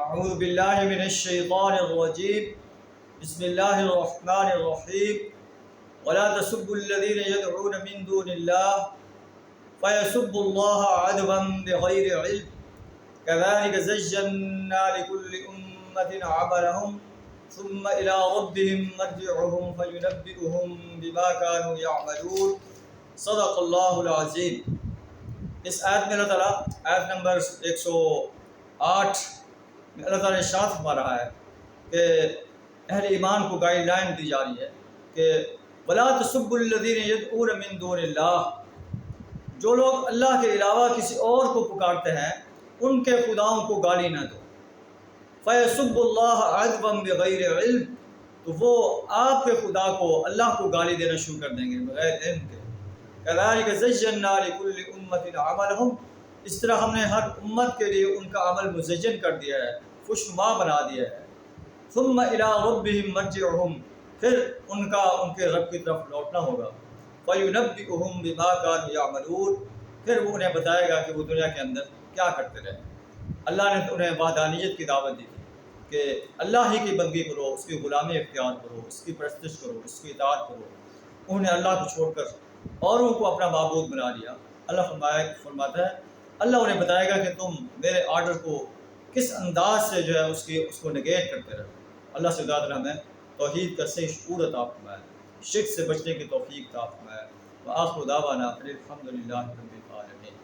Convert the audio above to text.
اعوذ باللہ من الشیطان الرجیم بسم اللہ الرحمن الرحیم ولا تسبوا الذین يدعون من دون اللہ فيسبوا اللہ عدوا بغیر علم كذلك زينا لكل أمة عملهم ثم إلى ربهم مرجعهم فينبئهم بما كانوا يعملون صدق اللہ العظیم۔ اس آیت میں اللہ تعالیٰ آیت نمبر 108 میں اللہ تعالیٰ نے ارشاد فرما رہا ہے کہ اہل ایمان کو گائیڈ لائن دی جا رہی ہے کہ ولا تسبوا الذین یدعون من دون اللہ، جو لوگ اللہ کے علاوہ کسی اور کو پکارتے ہیں ان کے خداؤں کو گالی نہ دو۔ فَيَسُبُّ اللَّهَ عَدْوًا بِغَيْرِ عِلْمٍ، تو وہ آپ کے خدا کو اللہ کو گالی دینا شروع کر دیں گے بغیر علم کے۔ كَذَلِكَ زَيَّنَّا لِكُلِّ أُمَّةٍ عَمَلَهُمْ، اس طرح ہم نے ہر امت کے لیے ان کا عمل مزین کر دیا ہے، خوشنما بنا دیا ہے۔ ثُمَّ إِلَىٰ رَبِّهِمْ مَرْجِعُهُمْ، پھر ان کے رب کی طرف لوٹنا ہوگا۔ فَيُنَبِّئُهُم بِمَا كَانُوا يَعْمَلُونَ، پھر وہ انہیں بتائے گا کہ وہ دنیا کے اندر کیا کرتے رہے۔ اللہ نے انہیں وحدانیت کی دعوت دی تھی کہ اللہ ہی کی بندگی کرو، اس کی غلامی اختیار کرو، اس کی پرستش کرو، اس کی اطاعت کرو۔ انہوں نے اللہ کو چھوڑ کر اوروں کو اپنا معبود بنا لیا۔ اللہ فرماتا ہے اللہ انہیں بتائے گا کہ تم میرے آرڈر کو کس انداز سے جو ہے اس کو نگیٹ کرتے رہو۔ اللہ سے ذات ہمیں توحید کا صحیح شعور عطا فرمائے، شرک سے بچنے کی توفیق عطا فرمائے۔ وآخر دعوانا الحمد للہ رب العالمین۔